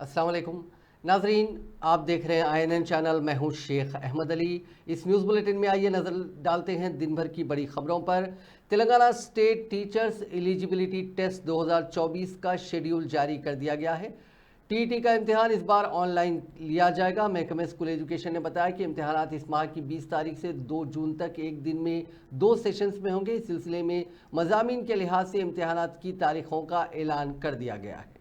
अस्सलाम वालेकुम नाजरीन, आप देख रहे हैं INN चैनल। मैं हूं शेख अहमद अली। इस न्यूज़ बुलेटिन में आइए नज़र डालते हैं दिन भर की बड़ी खबरों पर। Telangana state teachers eligibility test 2024 का शेड्यूल जारी कर दिया गया है। TET का इम्तिहान इस बार ऑनलाइन लिया जाएगा। महकमे स्कूल एजुकेशन ने बताया कि इम्तिहानात इस माह की 20 तारीख से 2 जून तक एक दिन में 2 सेशंस में होंगे। इस सिलसिले में मज़ामीन के लिहाज से इम्तिहानात की तारीखों का ऐलान कर दिया गया है।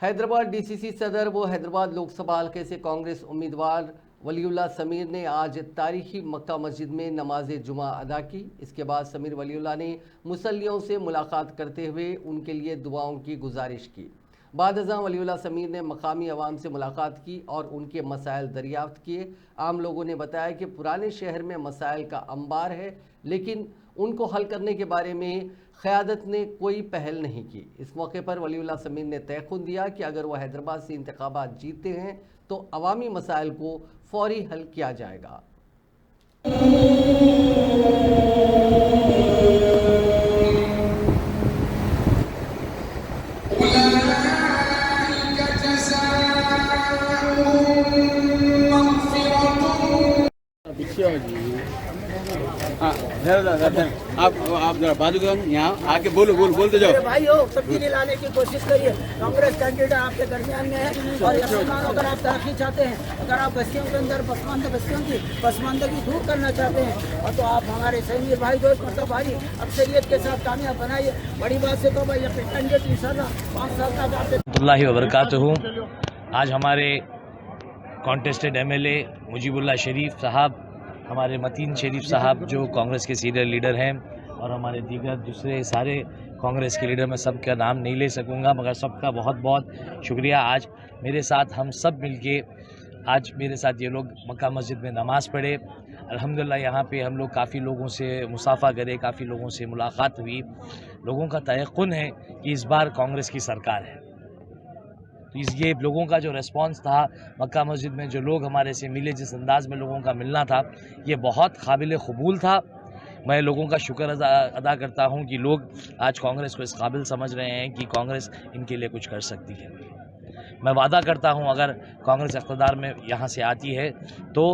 हैदराबाद DCC सदर व हैदराबाद लोकसभा हल्के से कांग्रेस उम्मीदवार वलीउल्लाह समीर ने आज तारीखी मक्का मस्जिद में नमाज जुमा अदा की। इसके बाद समीर वलीउल्लाह ने मुसल्लियों से मुलाकात करते हुए उनके लिए दुआओं की गुजारिश की। बाद अज़ां वलीउल्लाह समीर ने मकामी अवाम से मुलाकात की और उनके मसाइल दरियाफ्त किए। आम लोगों ने बताया कि पुराने शहर में मसाइल का अंबार है, लेकिन उनको हल करने के बारे में क़यादत ने कोई पहल नहीं की। इस मौके पर वलीउल्लाह समीर ने तयक़ुन दिया कि अगर वह हैदराबाद से इंतखाबात जीतते हैं तो अवामी मसाइल को फौरी हल किया जाएगा। आप जरा बाजूगन यहाँ आके बोलते जाओ। भाई हो तब्दीली लाने की कोशिश करिए। कांग्रेस कैंडिडेट आपके दरमियान में है और यकीनन अगर आप तरक्की चाहते हैं, अगर आप बस्तियों के अंदर बस्तियों की पसमानदगी दूर करना चाहते हैं और तो आप हमारे सैनिक भाई दोस्त मतलब भाई अक्सरियत के साथ कामयाब बनाइए। बड़ी बात से तो भाई कैंडिडेट इंशाल्लाह 5 साल तक आप वबरकातुहू। आज हमारे कॉन्टेस्टेड MLA मुजीबुल्लाह शरीफ साहब, हमारे मतीन शरीफ साहब जो कांग्रेस के सीनियर लीडर हैं, और हमारे दीगर दूसरे सारे कांग्रेस के लीडर, मैं सबका नाम नहीं ले सकूंगा मगर सबका बहुत बहुत शुक्रिया। आज मेरे साथ हम सब मिलके आज मेरे साथ ये लोग मक्का मस्जिद में नमाज़ पढ़े। अल्हम्दुलिल्लाह यहाँ पे हम लोग काफ़ी लोगों से मुसाफा करे, काफ़ी लोगों से मुलाकात हुई। लोगों का तयक़ुन है कि इस बार कांग्रेस की सरकार है। तो ये लोगों का जो रिस्पांस था मक्का मस्जिद में, जो लोग हमारे से मिले, जिस अंदाज़ में लोगों का मिलना था, ये बहुत काबिल क़बूल था। मैं लोगों का शुक्र अदा करता हूँ कि लोग आज कांग्रेस को इस काबिल समझ रहे हैं कि कांग्रेस इनके लिए कुछ कर सकती है। मैं वादा करता हूँ अगर कांग्रेस इक़्तिदार में यहाँ से आती है तो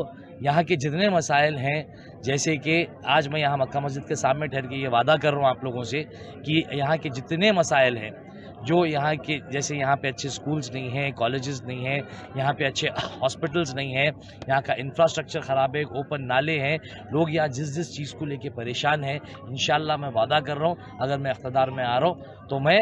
यहाँ के जितने मसाइल हैं, जैसे कि आज मैं यहाँ मक्का मस्जिद के सामने ठहर के ये वादा कर रहा हूँ आप लोगों से कि यहाँ के जितने मसाइल हैं, जो यहाँ के, जैसे यहाँ पे अच्छे स्कूल्स नहीं हैं, कॉलेजेस नहीं हैं, यहाँ पे अच्छे हॉस्पिटल्स नहीं हैं, यहाँ का इंफ्रास्ट्रक्चर ख़राब है, ओपन नाले हैं, लोग यहाँ जिस चीज़ को लेके परेशान हैं, इंशाल्लाह मैं वादा कर रहा हूँ अगर मैं इक़्तिदार में आ रहा हूँ तो मैं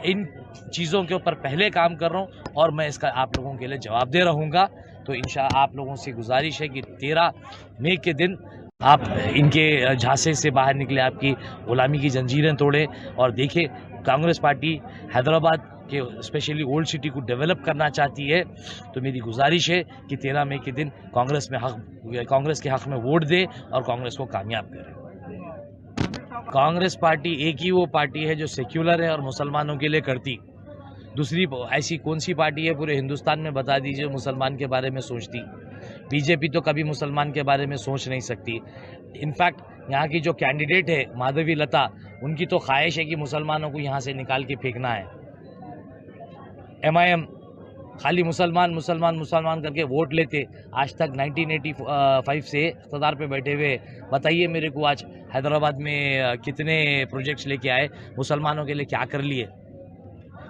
इन चीज़ों के ऊपर पहले काम कर रहा हूँ और मैं इसका आप लोगों के लिए जवाब दे रहूँगा। तो इंशाल्लाह आप लोगों से गुजारिश है कि 13 मई के दिन आप इनके झांसे से बाहर निकले, आपकी गुलामी की जंजीरें तोड़े और देखें कांग्रेस पार्टी हैदराबाद के स्पेशली ओल्ड सिटी को डेवलप करना चाहती है। तो मेरी गुजारिश है कि 13 मई के दिन कांग्रेस के हक़ में वोट दे और कांग्रेस को कामयाब करे। कांग्रेस पार्टी एक ही वो पार्टी है जो सेक्युलर है और मुसलमानों के लिए करती। दूसरी ऐसी कौन सी पार्टी है पूरे हिंदुस्तान में, बता दीजिए, मुसलमान के बारे में सोचती? बीजेपी तो कभी मुसलमान के बारे में सोच नहीं सकती। इनफैक्ट यहाँ की जो कैंडिडेट है माधवी लता, उनकी तो ख्वाहिश है कि मुसलमानों को यहाँ से निकाल के फेंकना है। MIM खाली मुसलमान करके वोट लेते। आज तक 1985 से इक़्तिदार पे बैठे हुए, बताइए मेरे को आज हैदराबाद में कितने प्रोजेक्ट्स लेके आए, मुसलमानों के लिए क्या कर लिए?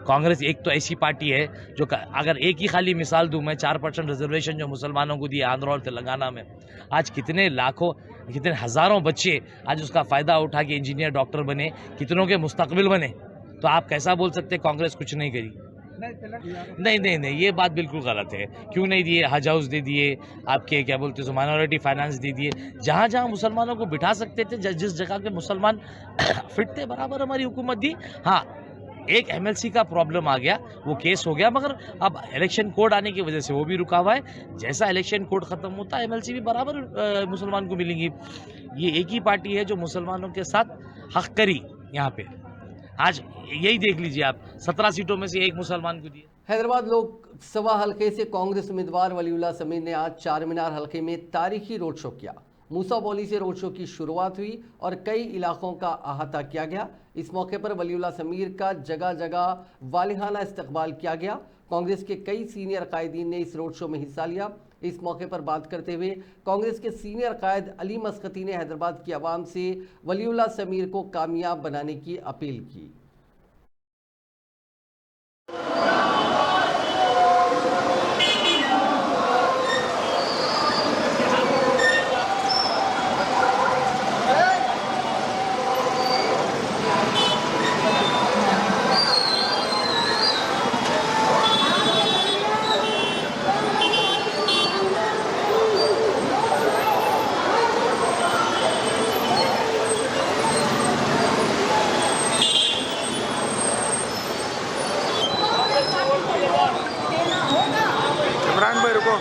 कांग्रेस एक तो ऐसी पार्टी है जो, अगर एक ही खाली मिसाल दूं मैं, 4% रिजर्वेशन जो मुसलमानों को दिए आंध्र और तेलंगाना में, आज कितने लाखों, कितने हज़ारों बच्चे आज उसका फ़ायदा उठा के इंजीनियर, डॉक्टर बने, कितनों के मुस्तकबिल बने। तो आप कैसा बोल सकते कांग्रेस कुछ नहीं करी? नहीं, ये बात बिल्कुल गलत है। क्यों नहीं दिए? हज हाउस दे दिए, आपके क्या बोलते हैं माइनॉरिटी फाइनेंस दे दिए। जहाँ जहाँ मुसलमानों को बिठा सकते थे, जिस जगह के मुसलमान फिट थे, बराबर हमारी हुकूमत दी। हाँ, एक MLC का प्रॉब्लम आ गया, वो केस हो गया, मगर अब इलेक्शन कोड आने की वजह से वो भी रुका हुआ है। जैसा इलेक्शन कोड ख़त्म होता है MLC भी बराबर मुसलमान को मिलेंगी। ये एक ही पार्टी है जो मुसलमानों के साथ हक करी। यहाँ पे आज यही देख लीजिए आप, 17 सीटों में से एक मुसलमान को दिए। हैदराबाद लोकसभा हल्के से कांग्रेस उम्मीदवार वलीउल्लाह समीर ने आज चार मीनार हल्के में तारीखी रोड शो किया। मूसा बोली से रोड शो की शुरुआत हुई और कई इलाकों का अहाता किया गया। इस मौके पर वलीउल्लाह समीर का जगह जगह वालिहाना इस्तकबाल किया गया। कांग्रेस के कई सीनियर कायदीन ने इस रोड शो में हिस्सा लिया। इस मौके पर बात करते हुए कांग्रेस के सीनियर कायद अली मस्कती ने हैदराबाद की आवाम से वलीउल्लाह समीर को कामयाब बनाने की अपील की। इमरान भाई रुको।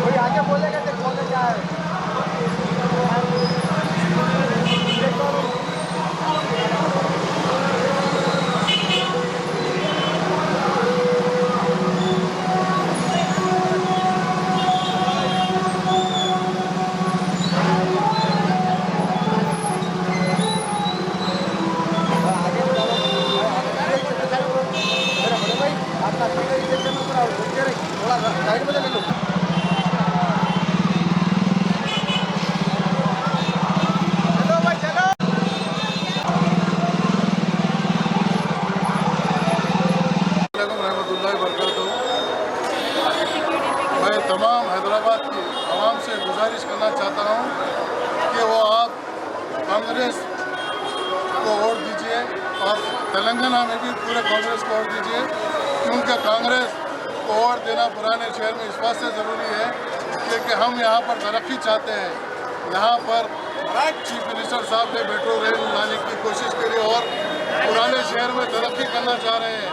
कोई आगे बोलेगा तो बोले जाए। साइड में ले लो। मैं तमाम हैदराबाद की आवाम से गुजारिश करना चाहता हूँ कि वो आप कांग्रेस को वोट दीजिए और तेलंगाना में भी पूरे कांग्रेस को वोट दीजिए, क्योंकि कांग्रेस को वोट देना पुराने शहर में इस बात से ज़रूरी है क्योंकि हम यहाँ पर तरक्की चाहते हैं। यहाँ पर चीफ मिनिस्टर साहब ने मेट्रो रेल लाने की कोशिश करी और पुराने शहर में तरक्की करना चाह रहे हैं।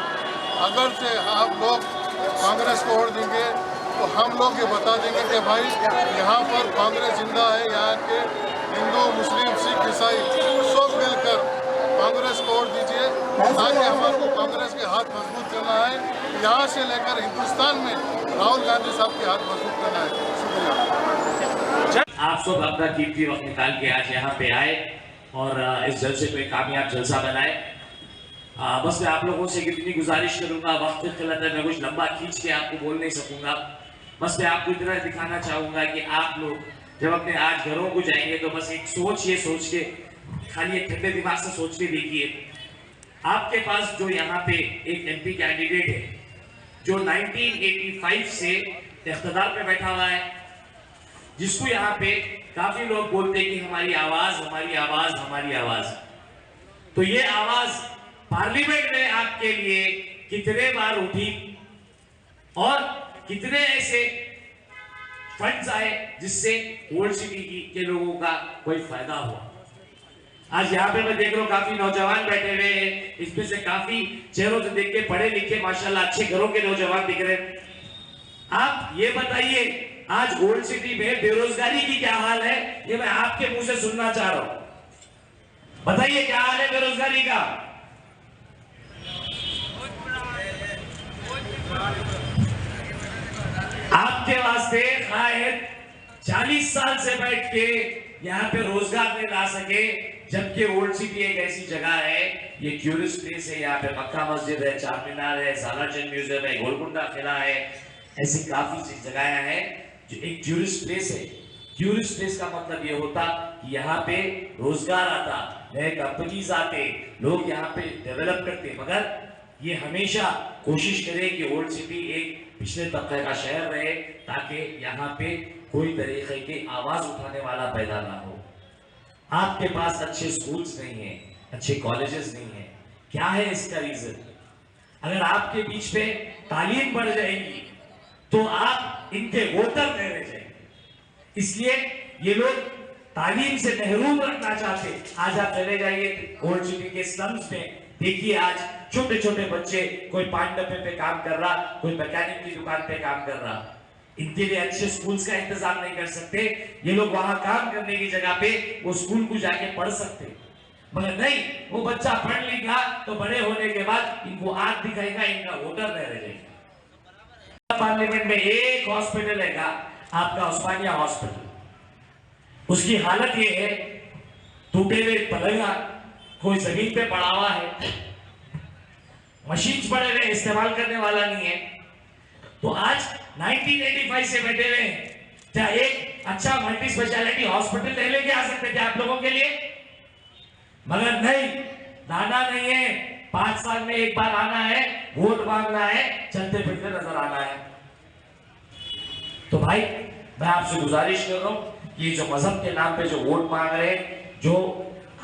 अगर से आप लोग कांग्रेस को वोट देंगे तो हम लोग ये बता देंगे कि भाई यहाँ पर कांग्रेस जिंदा है। यहाँ के हिंदू, मुस्लिम, सिख, ईसाई सब मिलकर कांग्रेस को वोट दीजिए ताकि हमारे कांग्रेस के हाथ मजबूत करना है। यहाँ से लेकर हिंदुस्तान में राहुल गांधी साहब के हाथ मजबूत करना है। शुक्रिया। आप सब अपना कीमती वक्त निकाल के आज यहाँ पे आए और इस जलसे को एक कामयाब जलसा बनाए। बस मैं आप लोगों से कितनी गुजारिश करूंगा, वक्त की किल्लत है, मैं कुछ लंबा खींच के आपको बोल नहीं सकूंगा। बस मैं आपको इतना दिखाना चाहूंगा कि आप लोग जब अपने आज घरों को जाएंगे तो बस एक सोच के खाली एक ठंडे दिमाग से सोच के देखिए, आपके पास जो यहाँ पे एक एमपी कैंडिडेट है जो 1985 से इख्तिदार पे बैठा हुआ है, जिसको यहाँ पे काफी लोग बोलते हैं कि हमारी आवाज, हमारी आवाज, हमारी आवाज। तो ये आवाज पार्लियामेंट में आपके लिए कितने बार उठी और कितने ऐसे फंड्स आए जिससे ओल्ड सिटी के लोगों का कोई फायदा हुआ। आज यहाँ पे मैं देख रहा हूँ काफी नौजवान बैठे हुए हैं, इसमें से काफी चेहरों से देख के पढ़े लिखे माशाल्लाह अच्छे घरों के नौजवान दिख रहे हैं। आप ये बताइए आज ओल्ड सिटी में बेरोजगारी की क्या हाल है, ये मैं आपके मुंह से सुनना चाह रहा हूं। बताइए क्या हाल है बेरोजगारी का। आपके वास्ते शायद 40 साल से बैठ के यहाँ पे रोजगार नहीं ला सके, जबकि ओल्ड सिटी एक ऐसी जगह है, ये टूरिस्ट प्लेस है, यहाँ पे मक्का मस्जिद है, चार मीनार है, सालारजंग म्यूजियम है, गोलकुंडा किला है, ऐसी काफी सी जगह है जो एक टूरिस्ट प्लेस है। टूरिस्ट प्लेस का मतलब ये होता कि यहाँ पे रोजगार आता, नए कंपनीज आते, लोग यहाँ पे डेवलप करते, मगर ये हमेशा कोशिश करें कि ओल्ड सिटी एक पिछले तबके का शहर रहे, ताकि यहाँ पे कोई तरीके की आवाज उठाने वाला पैदा ना हो। आपके पास अच्छे स्कूल्स नहीं है, अच्छे कॉलेजेस नहीं है, क्या है इसका रीजन? अगर आपके बीच में तालीम बढ़ जाएगी तो आप इनके वोटर नहीं रह जाएंगे। इसलिए ये लोग तालीम से महरूम रखना चाहते। आज आप चले जाइए ओल्ड सिटी के स्लम्स में, देखिए आज छोटे छोटे बच्चे, कोई पान डब्बे पे काम कर रहा, कोई मैकेनिक की दुकान पे काम कर रहा। इनके लिए अच्छे स्कूल्स का इंतजाम नहीं कर सकते। ये लोग वहां काम करने की जगह पे वो स्कूल को जाके पढ़ सकते, मगर नहीं, वो बच्चा पढ़ लिखा तो बड़े होने के बाद इनको आंख दिखाएगा, इनका वोटर नहीं रह जाएगा। पार्लियामेंट में एक हॉस्पिटल है आपका उस्मानिया हॉस्पिटल, उसकी हालत ये है, टूटे हुए पलंगा, कोई जमीन पे पड़ा हुआ है, मशीन पड़े हुए, इस्तेमाल करने वाला नहीं है। तो आज 1985 से बैठे हुए हैं, क्या एक अच्छा मल्टी स्पेशलिटी हॉस्पिटल ले लेके आ सकते थे आप लोगों के लिए? मगर नहीं, लाना नहीं है, 5 साल में एक बार आना है, वोट मांगना है, चलते फिरते नजर आना है। तो भाई मैं आपसे गुजारिश कर रहा हूं, ये जो मजहब के नाम पे जो वोट मांग रहे, जो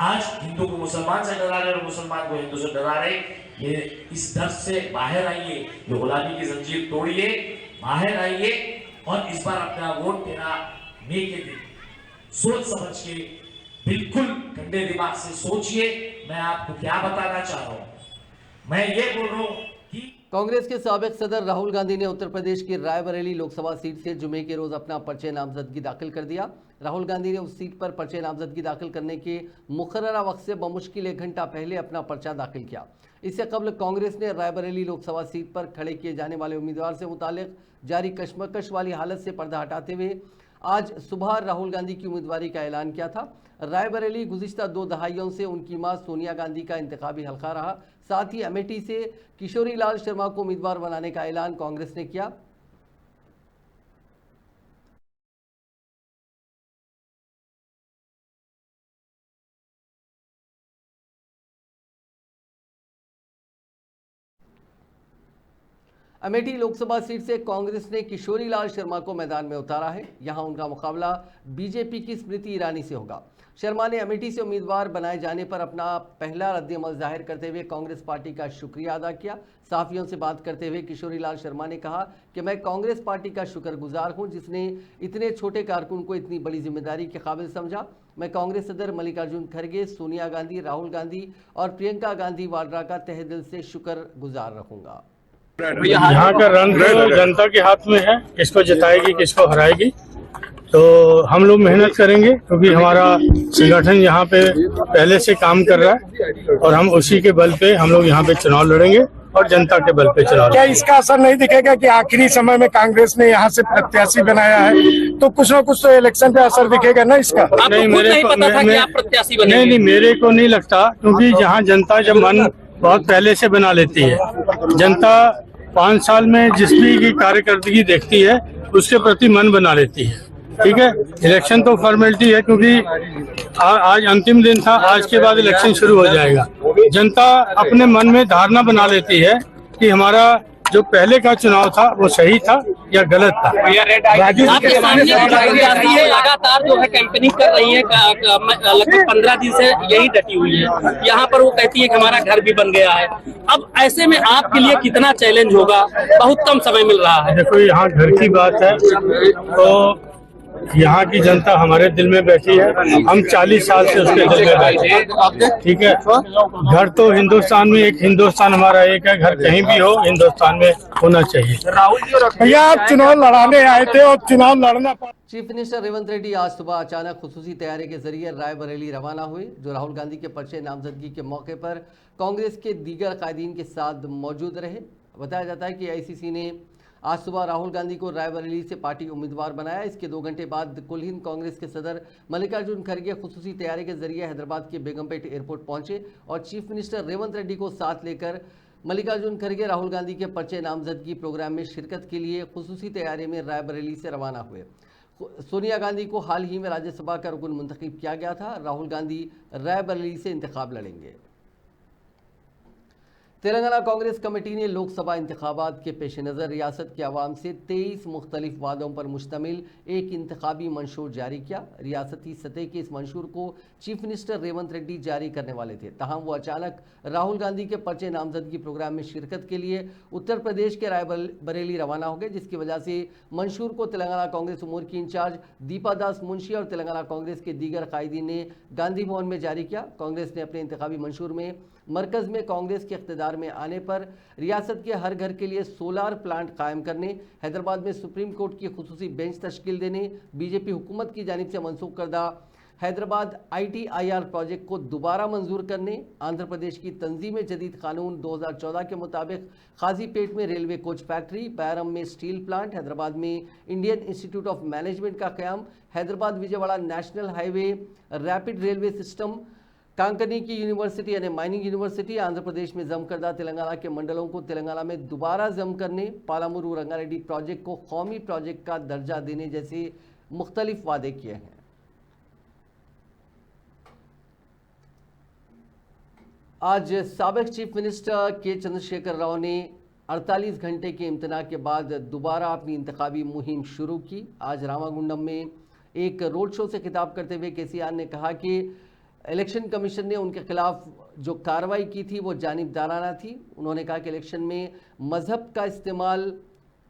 आज हिंदू को मुसलमान से डरा रहे और मुसलमान को हिंदू से डरा रहे, ये इस दर्द से बाहर आइए, ये गुलामी की जंजीर तोड़िए, बाहर आइए और इस बार अपना वोट देना मे के दिन सोच समझ के, बिल्कुल ठंडे दिमाग से सोचिए। मैं आपको क्या बताना चाह रहा हूं, मैं ये बोल रहा हूं कि कांग्रेस के साबिक सदर राहुल गांधी ने उत्तर प्रदेश की रायबरेली लोकसभा सीट से जुमे के रोज अपना पर्चे नामजदगी दाखिल कर दिया। राहुल गांधी ने उस सीट पर पर्चे नामजदगी दाखिल करने के मुकर्ररा वक्त से बमुश्किल 1 घंटा पहले अपना पर्चा दाखिल किया। इससे कबल कांग्रेस ने रायबरेली लोकसभा सीट पर खड़े किए जाने वाले उम्मीदवार से मुतालिक जारी कशमकश वाली हालत से पर्दा हटाते हुए आज सुबह राहुल गांधी की उम्मीदवारी का ऐलान किया था। रायबरेली गुज़िश्ता 2 दहाइयों से उनकी मां सोनिया गांधी का इंतखाबी हल्का रहा। साथ ही अमेठी से किशोरी लाल शर्मा को उम्मीदवार बनाने का ऐलान कांग्रेस ने किया। अमेठी लोकसभा सीट से कांग्रेस ने किशोरी लाल शर्मा को मैदान में उतारा है। यहां उनका मुकाबला बीजेपी की स्मृति ईरानी से होगा। शर्मा ने अमेठी से उम्मीदवार बनाए जाने पर अपना पहला रद्द-ए-अमल जाहिर करते हुए कांग्रेस पार्टी का शुक्रिया अदा किया। साफियों से बात करते हुए किशोरी लाल शर्मा ने कहा कि मैं कांग्रेस पार्टी का शुक्रगुजार हूं, जिसने इतने छोटे कारकुन को इतनी बड़ी जिम्मेदारी के काबिल समझा। मैं कांग्रेस सदर मल्लिकार्जुन खड़गे, सोनिया गांधी, राहुल गांधी और प्रियंका गांधी वाड्रा का तहे दिल से शुक्रगुजार रहूंगा। यहाँ का रंग तो जनता के हाथ में है, किसको जिताएगी किसको हराएगी। तो हम लोग मेहनत करेंगे, क्योंकि हमारा संगठन यहाँ पे पहले से काम कर रहा है और हम उसी के बल पे हम लोग यहाँ पे चुनाव लड़ेंगे और जनता के बल पे चुनाव। क्या इसका असर नहीं दिखेगा कि आखिरी समय में कांग्रेस ने यहाँ से प्रत्याशी बनाया है, तो कुछ न कुछ तो इलेक्शन पे असर दिखेगा ना इसका? नहीं, मेरे को नहीं, मेरे को नहीं लगता, क्योंकि जहाँ जनता जब मन बहुत पहले से बना लेती है, जनता 5 साल में जिस भी की कार्यकर्दगी देखती है उसके प्रति मन बना लेती है। ठीक है, इलेक्शन तो फॉर्मेलिटी है, क्योंकि आज अंतिम दिन था, आज के बाद इलेक्शन शुरू हो जाएगा। जनता अपने मन में धारणा बना लेती है कि हमारा जो पहले का चुनाव था वो सही था या गलत था। आपके सामने लगातार जो है कैंपेनिंग कर रही है, लगभग 15 दिन से यही डटी हुई है। यहाँ पर वो कहती है कि हमारा घर भी बन गया है। अब ऐसे में आपके लिए कितना चैलेंज होगा? बहुत कम समय मिल रहा है। देखो, यहाँ घर की बात है तो यहाँ की जनता हमारे दिल में बैठी है, हम 40 साल से उसके दिल में बैठे हैं। ठीक है, घर तो हिंदुस्तान में एक, हिंदुस्तान हमारा एक है, घर कहीं भी हो हिंदुस्तान में होना चाहिए। भैया आप चुनाव लड़ाने आए थे और चुनाव लड़ना चीफ मिनिस्टर रेवंत रेड्डी आज सुबह अचानक खुसूसी तैयारी के जरिए रायबरेली रवाना हुए, जो राहुल गांधी के पर्चे नामजदगी के मौके पर कांग्रेस के दीगर कायदीन के साथ मौजूद रहे। बताया जाता है कि आईसीसी ने आज सुबह राहुल गांधी को रायबरेली से पार्टी उम्मीदवार बनाया। इसके 2 घंटे बाद कुल हिंद कांग्रेस के सदर मल्लिकार्जुन खड़गे खुसूसी तैयारी के जरिए हैदराबाद के बेगमपेट एयरपोर्ट पहुंचे और चीफ मिनिस्टर रेवंत रेड्डी को साथ लेकर मल्लिकार्जुन खड़गे राहुल गांधी के पर्चे नामजदगी प्रोग्राम में शिरकत के लिए खुसूसी तैयारी में रायबरेली से रवाना हुए। सोनिया गांधी को हाल ही में राज्यसभा का रुकन मुंतखब किया गया था। राहुल गांधी रायबरेली से इंतखाब लड़ेंगे। तेलंगाना कांग्रेस कमेटी ने लोकसभा इंतखाबात के पेश नज़र रियासत के अवाम से 23 मुख्तलिफ वादों पर मुश्तमिल एक इंतखाबी मंशूर जारी किया। रियासती सतह के इस मंशूर को चीफ मिनिस्टर रेवंत रेड्डी जारी करने वाले थे, तहम वो अचानक राहुल गांधी के पर्चे नामजदगी प्रोग्राम में शिरकत के लिए उत्तर प्रदेश के रायबरेली रवाना हो गए, जिसकी वजह से मंशूर को तेलंगाना कांग्रेस उमूर की इंचार्ज दीपा दास मुंशी और तेलंगाना कांग्रेस के दीगर कायदीन ने गांधी भवन में जारी किया। कांग्रेस ने अपने इंतखाबी मंशूर में मरकज़ में कांग्रेस के इख्तिदार में आने पर रियासत के हर घर के लिए सोलार प्लांट कायम करने, हैदराबाद में सुप्रीम कोर्ट की खुसूसी बेंच तश्कील देने, बीजेपी हुकूमत की जानिब से मनसूख करदा हैदराबाद ITIR प्रोजेक्ट को दोबारा मंजूर करने, आंध्र प्रदेश की तंजीम जदीद कानून 2014 के मुताबिक खाजीपेट में रेलवे कोच फैक्ट्री, बैरम में स्टील प्लांट, हैदराबाद में इंडियन इंस्टीट्यूट ऑफ मैनेजमेंट का क़याम, Hyderabad Vijayawada national highway rapid railway system, कांकनी की यूनिवर्सिटी यानी माइनिंग यूनिवर्सिटी, आंध्र प्रदेश में जम करदा तेलंगाना के मंडलों को तेलंगाना में दोबारा जम करने, पालामुरू रंगारेड्डी प्रोजेक्ट को कौमी प्रोजेक्ट का दर्जा देने जैसे मुख्तलिफ वादे किए हैं। आज साबिक चीफ मिनिस्टर के चंद्रशेखर राव ने 48 घंटे के इम्तना के बाद दोबारा अपनी इंतखाबी मुहिम शुरू की। आज रामागुंडम में एक रोड शो से खिताब करते हुए केसीआर ने कहा कि इलेक्शन कमीशन ने उनके खिलाफ जो कार्रवाई की थी वो जानिबदाराना थी। उन्होंने कहा कि इलेक्शन में मज़हब का इस्तेमाल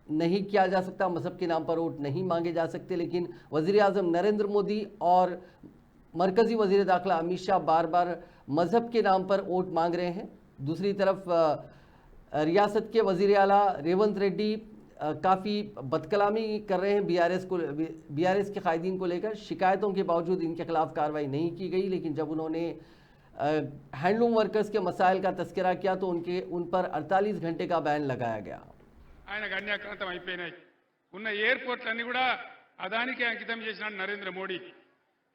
नहीं किया जा सकता, मज़हब के नाम पर वोट नहीं मांगे जा सकते, लेकिन वज़ीर आज़म नरेंद्र मोदी और मरकज़ी वज़ीर दाखिला अमित शाह बार बार मज़हब के नाम पर वोट मांग रहे हैं। दूसरी तरफ रियासत के वज़ीर आला रेवंत रेड्डी काफ़ी बदकलामी कर रहे हैं बीआरएस के कायदीन को लेकर। शिकायतों के बावजूद इनके खिलाफ कार्रवाई नहीं की गई, लेकिन जब उन्होंने हैंडलूम वर्कर्स के मसाइल का तस्करा किया तो उन पर 48 घंटे का बैन लगाया गया। ఆయనకు అన్యాక్రాంతం అయిపోయినాయి. ఉన్న ఎయిర్పోర్ట్లన్నీ కూడా అదానికే అంకితం చేసినాడు నరేంద్ర మోడీ.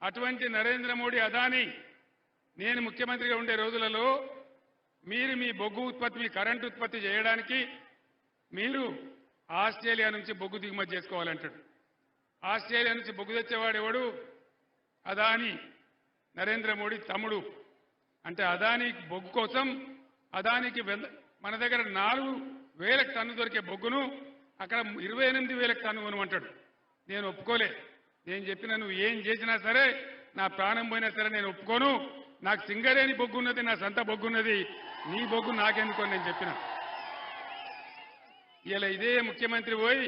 అటువంటి నరేంద్ర మోడీ అదాని నేను ముఖ్యమంత్రిగా ఉండే రోజులలో మీరు మీ బొగ్గు ఉత్పత్తి, మీ కరెంటు ఉత్పత్తి చేయడానికి మీరు ఆస్ట్రేలియా నుంచి బొగ్గు దిగుమతి చేసుకోవాలంటాడు. ఆస్ట్రేలియా నుంచి బొగ్గు తెచ్చేవాడు ఎవడు? అదాని నరేంద్ర మోడీ తమ్ముడు. అంటే అదాని బొగ్గు కోసం అదానికి మన దగ్గర 4,000 టన్ను దొరికే బొగ్గును అక్కడ 28,000 టన్ను కొనమంటాడు. నేను ఒప్పుకోలే. నేను చెప్పిన నువ్వు ఏం చేసినా సరే, నా ప్రాణం పోయినా సరే నేను ఒప్పుకోను. నాకు సింగరేణి బొగ్గు ఉన్నది, నా సొంత బొగ్గు ఉన్నది, నీ బొగ్గు నాకెందుకు అని నేను చెప్పిన. ఇలా ఇదే ముఖ్యమంత్రి పోయి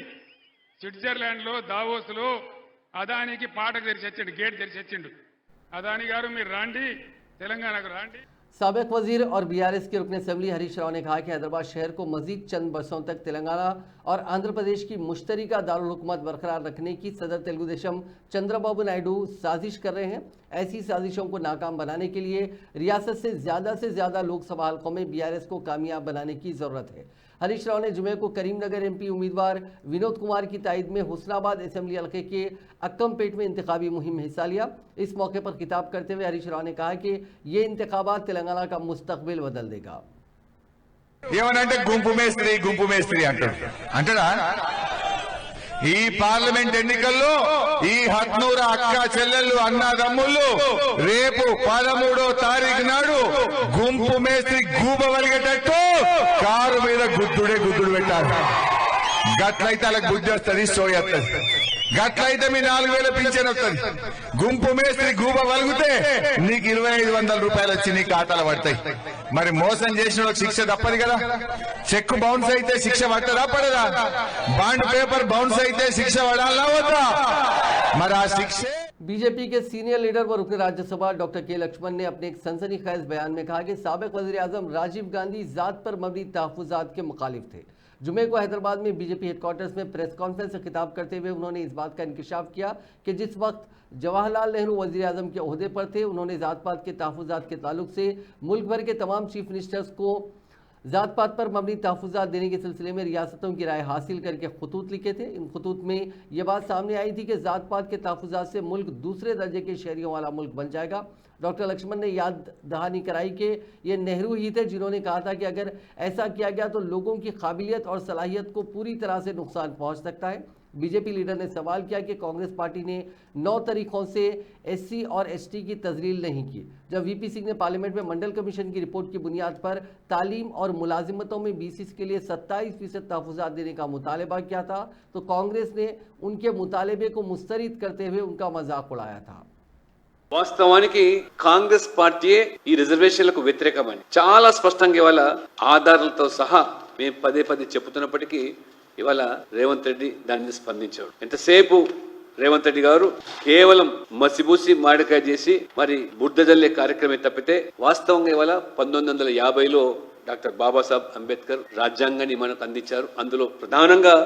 స్విట్జర్లాండ్లో దావోస్లో అదానికి పాటకు తెరిచొచ్చిండు, గేట్ తెరిచొచ్చిండు. అదాని గారు మీరు రాండి, తెలంగాణకు రాండి. साबिक वजीर और बीआरएस के रुकन असेंबली हरीश राव ने कहा कि हैदराबाद शहर को मजीद चंद बरसों तक तेलंगाना और आंध्र प्रदेश की मुश्तरका दारुल हुकूमत बरकरार रखने की सदर तेलुगुदेशम चंद्रबाबू नायडू साजिश कर रहे हैं। ऐसी साजिशों को नाकाम बनाने के लिए रियासत से ज़्यादा लोकसभा हल्कों में बीआरएस को कामयाब बनाने की ज़रूरत है। हरीश राव ने जुमे को करीमनगर MP उम्मीदवार विनोद कुमार की तायद में हुस्नाबाद असेंबली हल्के के अक्कमपेट में इंतखाबी मुहिम में हिस्सा लिया। इस मौके पर खिताब करते हुए हरीश राव ने कहा कि ये इंतखाबात तेलंगाना का मुस्तकबिल बदल देगा। ఏమనంటే గుంపు మేస్త్రి అంటాడా? ఈ పార్లమెంట్ ఎన్నికల్లో ఈ హత్నూర అక్క చెల్లెళ్ళు అన్నదమ్ముళ్ళు రేపు 13వ తారీఖు నాడు గుంపు మేస్త్రి గూబవలిగేటట్టు కారు మీద గుద్దుడు పెట్టారు. గట్లయితే వాళ్ళకి బుద్ధి వస్తుంది, సోయత్తది. గట్లయితే మీ 4000 పింఛన్ వస్తుంది. గుంపు మేస్త్రి గూబ వలుగుతే నీకు 2500 రూపాయలు వచ్చి నీ ఖాతాలో పడతాయి. మరి మోసం చేసిన శిక్ష తప్పదు కదా. చెక్ బౌన్స్ అయితే శిక్ష పట్టదా పడదా? బాండ్ పేపర్ బౌన్స్ అయితే శిక్ష పడాలా వద్దా? మరి ఆ శిక్షే बीजेपी के सीनियर लीडर व रुकन राज्यसभा डॉक्टर के लक्ष्मण ने अपने एक सनसनीखेज बयान में कहा कि साबिक वज़ीर आज़म राजीव गांधी जात पर मबनी तहफ़्फ़ुज़ात के मुखालिफ थे। जुमे को हैदराबाद में बीजेपी हेडक्वार्टर्स में प्रेस कॉन्फ्रेंस से खिताब करते हुए उन्होंने इस बात का इंकशाफ किया कि जिस वक्त जवाहरलाल नेहरू वज़ीर आज़म के ओहदे पर थे, उन्होंने जात पात के तहफ़्फ़ुज़ात के ताल्लुक से मुल्क भर के तमाम चीफ मिनिस्टर्स को जात पात पर मबनी तहफ़्फ़ुज़ात देने के सिलसिले में रियासतों की राय हासिल करके खतूत लिखे थे। इन खतूत में यह बात सामने आई थी कि जात पात के तहफ़्फ़ुज़ात से मुल्क दूसरे दर्जे के शहरियों वाला मुल्क बन जाएगा। डॉक्टर लक्ष्मण ने याद दहानी कराई कि ये नेहरू ही थे जिन्होंने कहा था कि अगर ऐसा किया गया तो लोगों की काबिलियत और सलाहियत को पूरी तरह से नुकसान पहुँच सकता है। बीजेपी लीडर ने सवाल किया कि कांग्रेस पार्टी ने 9 तरीकों से एससी और एसटी की तजलील नहीं की। जब वीपी सिंह ने पार्लियामेंट में मंडल कमीशन की रिपोर्ट की बुनियाद पर तालीम और मुलाजिमतों में बीसीसी के लिए 27% तहफ़्फ़ुज़ात देने का मुतालबा किया था, तो कांग्रेस ने उनके मुतालबे को मुस्तरद करते हुए उनका मजाक उड़ाया था। వాస్తవానికి కాంగ్రెస్ పార్టీయే ఈ రిజర్వేషన్లకు వ్యతిరేకమని చాలా స్పష్టంగా ఇవాళ ఆధారాలతో సహా మేము పదే పదే చెబుతున్నప్పటికీ ఇవాళ రేవంత్ రెడ్డి దానిని స్పందించాడు. ఎంతసేపు రేవంత్ రెడ్డి గారు కేవలం మసిబూసి మాడికాయ చేసి మరి బుడ్డ జల్లే కార్యక్రమే తప్పితే వాస్తవంగా ఇవాళ 1950లో డాక్టర్ బాబాసాహెబ్ అంబేద్కర్ రాజ్యాంగాన్ని మనకు అందించారు. అందులో ప్రధానంగా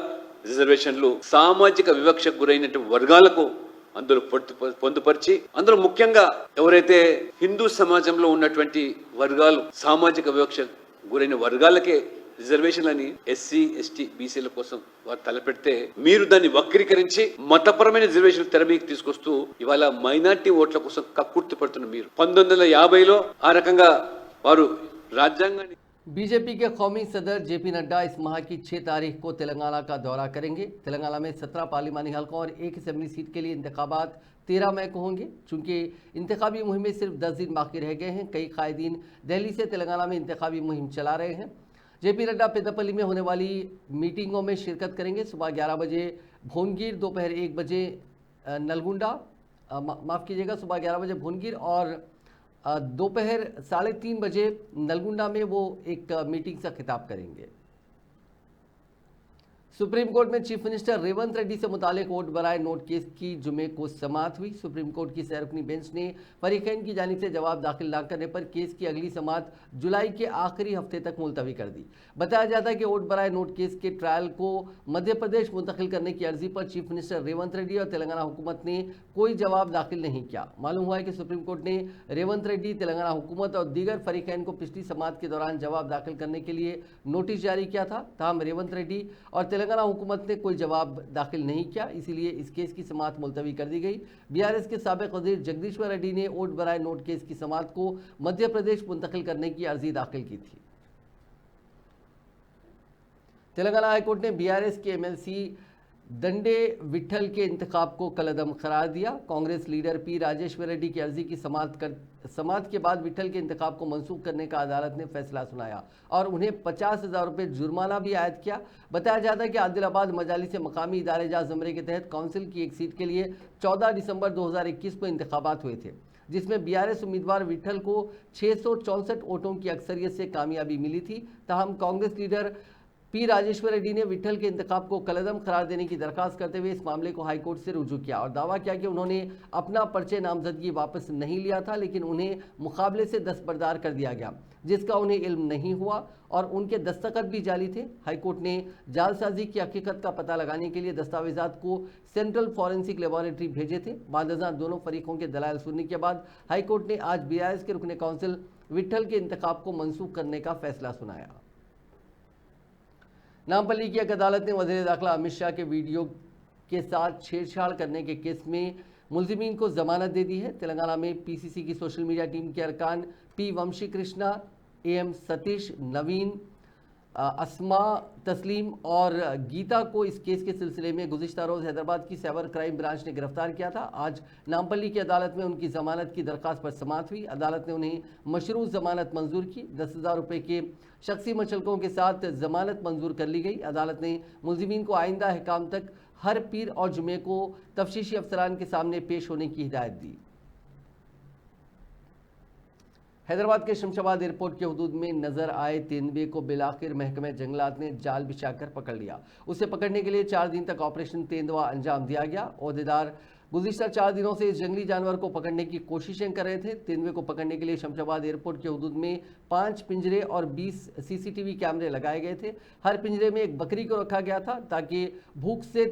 రిజర్వేషన్లు సామాజిక వివక్షకు గురైనటువంటి వర్గాలకు అందులో పొందుపరిచి అందులో ముఖ్యంగా ఎవరైతే హిందూ సమాజంలో ఉన్నటువంటి వర్గాలు సామాజిక వివక్ష గురైన వర్గాలకే రిజర్వేషన్లని ఎస్సీ ఎస్టీ బీసీల కోసం వారు తలపెడితే మీరు దాన్ని వక్రీకరించి మతపరమైన రిజర్వేషన్ తెర మీదకి తీసుకొస్తూ ఇవాళ మైనార్టీ ఓట్ల కోసం కక్కుర్తి పడుతున్న మీరు 1950లో ఆ రకంగా వారు రాజ్యాంగాన్ని बीजेपी के कौमी सदर जेपी नड्डा इस माह की 6 तारीख को तेलंगाना का दौरा करेंगे। तेलंगाना में 17 पार्लिमानी हलकों और 1 असेंबली सीट के लिए इंतखाबात 13 मई को होंगे। चूंकि इंतखाबी मुहिम में सिर्फ 10 दिन बाकी रह गए हैं, कई कायदीन दिल्ली से तेलंगाना में इंतखाबी मुहिम चला रहे हैं। जेपी नड्डा पेद्दापल्ली में होने वाली मीटिंगों में शिरकत करेंगे। सुबह 11 बजे भुवनगिर, दोपहर 1 बजे नलगुंडा, माफ़ कीजिएगा, सुबह 11 बजे भुवनगिर और दोपहर 3:30 बजे नलगुंडा में वो एक मीटिंग से खिताब करेंगे। सुप्रीम कोर्ट में चीफ मिनिस्टर रेवंत रेड्डी से मुतालिक वोट बराए नोट केस की जुमे को समाअत हुई। सुप्रीम कोर्ट की सैरकुनी बेंच ने फरीकैन की जानिब से जवाब दाखिल न करने पर केस की अगली समाअत जुलाई के आखिरी हफ्ते तक मुलतवी कर दी। बताया जाता है कि वोट बराए नोट केस के ट्रायल को मध्य प्रदेश मुंतकिल करने की अर्जी पर चीफ मिनिस्टर रेवंत रेड्डी और तेलंगाना हुकूमत ने कोई जवाब दाखिल नहीं किया। मालूम हुआ है कि सुप्रीम कोर्ट ने रेवंत रेड्डी, तेलंगाना हुकूमत और दीगर फरीकैन को पिछली समाअत के दौरान जवाब दाखिल करने के लिए नोटिस जारी किया था। ताहम रेवंत रेड्डी और तेलंगाना हुकूमत ने कोई जवाब दाखिल नहीं किया, इसीलिए इस केस की समाअत मुलतवी कर दी गई। बीआरएस के साबिक वज़ीर जगदीश्वर रेड्डी ने वोट बराए नोट केस की समाअत को मध्य प्रदेश मुंतकिल करने की अर्जी दाखिल की थी। तेलंगाना हाईकोर्ट ने बीआरएस के एमएलसी दंडे विट्ठल के इंतखाब को कलअदम करार दिया। कांग्रेस लीडर पी राजेश्वर रेड्डी की अर्जी की समाअत के बाद विट्ठल के इंतखाब को मंसूख करने का अदालत ने फैसला सुनाया और उन्हें 50,000 रुपये जुर्माना भी आयद किया। बताया जाता है कि आदिलाबाद मजालिस से मकामी इदारे जात ज़मरे के तहत काउंसिल की एक सीट के लिए 14 दिसंबर 2021 को इंतखाबात हुए थे, जिसमें बीआरएस उम्मीदवार विट्ठल को 664 वोटों की अक्सरियत से कामयाबी मिली थी। ताहम कांग्रेस लीडर पी राजेश्वर रेड्डी ने विट्ठल के इंतखाब को कलअदम करार देने की दरखास्त करते हुए इस मामले को हाईकोर्ट से रुजू किया और दावा किया कि उन्होंने अपना पर्चे नामजदगी वापस नहीं लिया था, लेकिन उन्हें मुकाबले से दस्तबरदार कर दिया गया, जिसका उन्हें इल्म नहीं हुआ और उनके दस्तखत भी जाली थे। हाईकोर्ट ने जालसाजी की हकीकत का पता लगाने के लिए दस्तावेजात को सेंट्रल फॉरेंसिक लेबॉरेटरी भेजे थे। बादशाह दोनों फरीकों के दलाल सुनने के बाद हाईकोर्ट ने आज बीआरएस के रुकने काउंसिल विट्ठल के इंतखाब को मनसूख करने का फैसला सुनाया। नामपल्ली की एक अदालत ने वज़ीर दाखिला अमित शाह के वीडियो के साथ छेड़छाड़ करने के केस में मुलजिमीन को जमानत दे दी है। तेलंगाना में पीसीसी की सोशल मीडिया टीम के अरकान पी वंशी कृष्णा, एम सतीश, नवीन, अस्मा तस्लीम और गीता को इस केस के सिलसिले में गुज़िश्ता रोज़ हैदराबाद की साइबर क्राइम ब्रांच ने गिरफ्तार किया था। आज नामपल्ली की अदालत में उनकी जमानत की दरख्वास्त पर समाअत हुई। अदालत ने उन्हें मशरूत जमानत मंजूर की। 10,000 रुपये के शख्सी मशलकों के साथ जमानत मंजूर कर ली गई। अदालत ने मुलजिमीन को आइंदा अहकाम तक हर पीर और जुमे को तफ्तीशी अफसरान के सामने पेश होने की हिदायत दी। हैदराबाद के शमशाबाद एयरपोर्ट के हुदूद में नजर आए तेंदुए को बिलाखिर महकमे जंगलात ने जाल बिछाकर पकड़ लिया। उसे पकड़ने के लिए 4 दिन तक ऑपरेशन तेंदुआ अंजाम दिया गया। ओहदेदार गुज़िश्ता 4 दिनों से इस जंगली जानवर को पकड़ने की कोशिशें कर रहे थे। तेंदुए को पकड़ने के लिए शमशाबाद एयरपोर्ट के हुदूद में 5 पिंजरे और 20 CCTV कैमरे लगाए गए थे। हर पिंजरे में एक बकरी को रखा गया था ताकि भूख से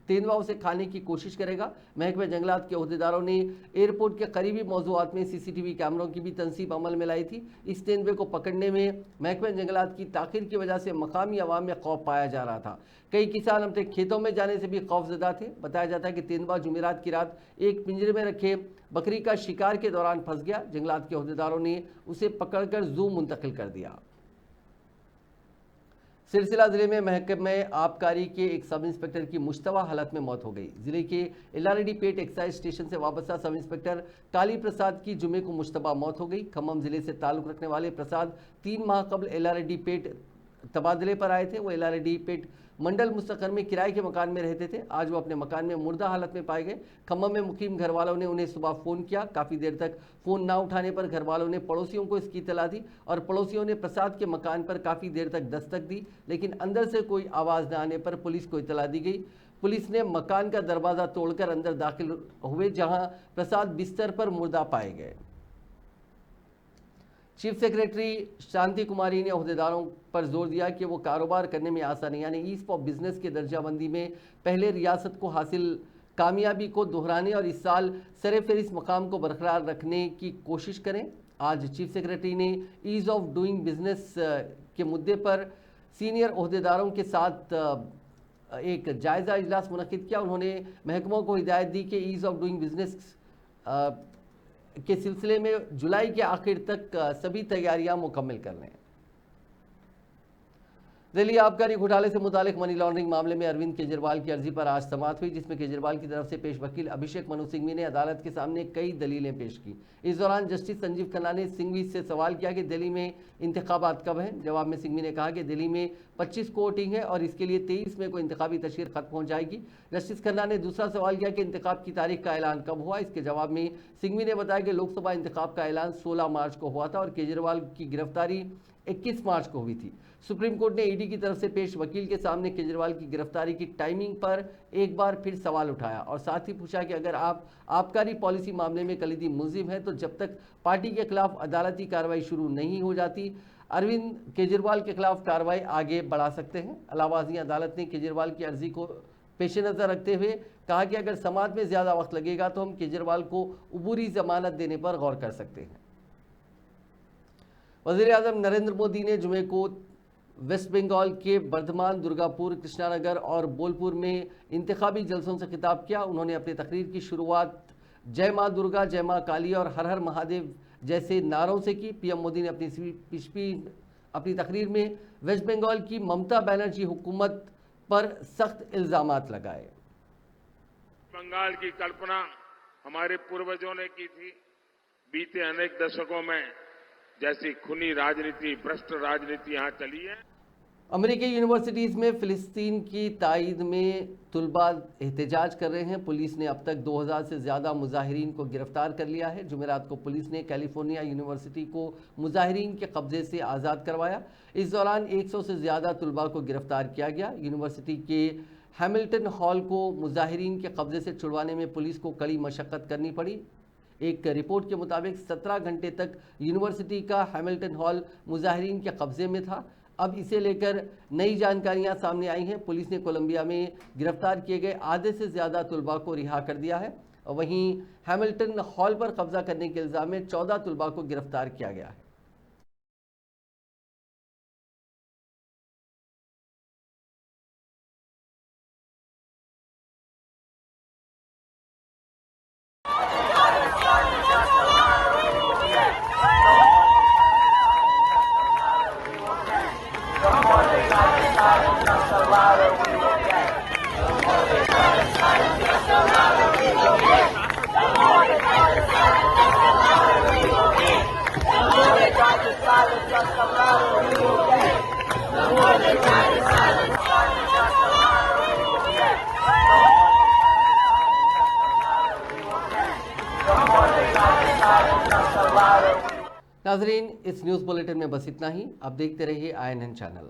तेंदुआ उसे खाने की कोशिश करेगा। महकमे जंगलात के ओहदेदारों ने एयरपोर्ट के करीबी मौज़ूआत में CCTV कैमरों की भी तनसीब अमल में लाई थी। इस तेंदुए को पकड़ने में महकमे जंगलात की ताख़ीर की वजह से मकामी अवाम में खौफ पाया जा रहा था। कई किसान अपने खेतों में जाने से भी खौफजदा थे। बताया जाता है कि तेंदुआ जुमेरात की रात एक पिंजरे में रखे बकरी का शिकार के दौरान फंस गया। जंगलात के ओहदेदारों ने उसे पकड़कर जू मुंतकिल कर दिया। सिलसिला जिले में महकमे आबकारी के एक सब इंस्पेक्टर की मुश्तबा हालत में मौत हो गई। जिले के एलआरडी पेट एक्साइज स्टेशन से वाबस्ता सब इंस्पेक्टर काली प्रसाद की जुमे को मुश्तबा मौत हो गई। खम्मम जिले से ताल्लुक रखने वाले प्रसाद 3 माह कबल एलआरडी पेट तबादले पर आए थे। वो एलआरडी पेट मंडल मुस्तकर में किराए के मकान में रहते थे। आज वो अपने मकान में मुर्दा हालत में पाए गए। खम्मम में मुकीम घर वालों ने उन्हें सुबह फ़ोन किया। काफ़ी देर तक फ़ोन ना उठाने पर घर वालों ने पड़ोसियों को इसकी इतला दी और पड़ोसियों ने प्रसाद के मकान पर काफ़ी देर तक दस्तक दी, लेकिन अंदर से कोई आवाज़ न आने पर पुलिस को इतला दी गई। पुलिस ने मकान का दरवाज़ा तोड़कर अंदर दाखिल हुए, जहाँ प्रसाद बिस्तर पर मुर्दा पाए गए। चीफ सेक्रेटरी शांति कुमारी ने ओहदेदारों पर जोर दिया कि वो कारोबार करने में आसानी यानी ईज ऑफ बिजनेस के दर्जाबंदी में पहले रियासत को हासिल कामयाबी को दोहराने और इस साल सर-ए-फ़हरिस्त मकाम को बरकरार रखने की कोशिश करें। आज चीफ सेक्रेटरी ने ईज ऑफ डूइंग बिजनेस के मुद्दे पर सीनियर ओहदेदारों के साथ एक जायज़ा इजलास मुनक़िद किया। उन्होंने महकमों को हिदायत दी कि ईज़ ऑफ डूइंग बिजनेस के सिलसिले में जुलाई के आखिर तक सभी तैयारियां मुकम्मल कर लें। दिल्ली आबकारी घोटाले से मुतालिक मनी लॉन्ड्रिंग मामले में अरविंद केजरीवाल की अर्जी पर आज समाअत हुई, जिसमें केजरीवाल की तरफ से पेश वकील अभिषेक मनु सिंघवी ने अदालत के सामने कई दलीलें पेश की। इस दौरान जस्टिस संजीव खन्ना ने सिंघवी से सवाल किया कि दिल्ली में इंतखाबात कब हैं। जवाब में सिंघवी ने कहा कि दिल्ली में 25 को वोटिंग है और इसके लिए 23 मई को इंतखाबी तशहीर खत्म हो जाएगी। जस्टिस खन्ना ने दूसरा सवाल किया कि इंतखाब की तारीख का ऐलान कब हुआ। इसके जवाब में सिंघवी ने बताया कि लोकसभा इंतखाब का ऐलान 16 मार्च को हुआ था और केजरीवाल की गिरफ्तारी 21 मार्च को हुई थी। सुप्रीम कोर्ट ने ईडी की तरफ से पेश वकील के सामने केजरीवाल की गिरफ्तारी की टाइमिंग पर एक बार फिर सवाल उठाया और साथ ही पूछा कि अगर आप आबकारी पॉलिसी मामले में कलीदी मुलजिम हैं तो जब तक पार्टी के खिलाफ अदालती कार्रवाई शुरू नहीं हो जाती अरविंद केजरीवाल के खिलाफ कार्रवाई आगे बढ़ा सकते हैं। इलाहाबादी अदालत ने केजरीवाल की अर्जी को पेश नज़र रखते हुए कहा कि अगर समाज में ज़्यादा वक्त लगेगा तो हम केजरीवाल को उबूरी जमानत देने पर गौर कर सकते हैं। वज़ीर-ए-आज़म नरेंद्र मोदी ने जुमे को वेस्ट बंगाल के बर्धमान, दुर्गापुर, कृष्णानगर और बोलपुर में इंतखाबी जलसों से खिताब किया। उन्होंने अपनी तकरीर की शुरुआत जय माँ दुर्गा, जय माँ काली और हर हर महादेव जैसे नारों से की। पीएम मोदी ने अपनी तकरीर में वेस्ट बंगाल की ममता बनर्जी हुकूमत पर सख्त इल्ज़ामात लगाए। बंगाल की कल्पना हमारे पूर्वजों ने की थी। बीते अनेक दशकों में जैसी खूनी राजनीति, भ्रष्ट राजनीति यहाँ चली है। अमेरिकी यूनिवर्सिटीज़ में फ़िलिस्तीन की तायीद में तुलबा एहतजाज कर रहे हैं। पुलिस ने अब तक 2000 से ज़्यादा मुजाहिरीन को गिरफ्तार कर लिया है। जुमेरात को पुलिस ने कैलिफोर्निया यूनिवर्सिटी को मुजाहिरीन के कब्जे से आज़ाद करवाया। इस दौरान 100 से ज़्यादा तुलबा को गिरफ्तार किया गया। यूनिवर्सिटी के हैमिल्टन हॉल को मुजाहिरीन के कब्जे से छुड़वाने में पुलिस को कड़ी मशक्क़त करनी पड़ी। एक रिपोर्ट के मुताबिक 17 घंटे तक यूनिवर्सिटी का हैमिल्टन हॉल मुजाहिरीन के कब्जे में था। अब इसे लेकर नई जानकारियां सामने आई हैं। पुलिस ने कोलंबिया में गिरफ्तार किए गए आधे से ज़्यादा तुलबा को रिहा कर दिया है। वहीं हैमिल्टन हॉल पर कब्जा करने के इल्ज़ाम में 14 तुलबा को गिरफ्तार किया गया है। नाजरीन, इस न्यूज़ बुलेटिन में बस इतना ही। अब देखते रहिए INN चैनल।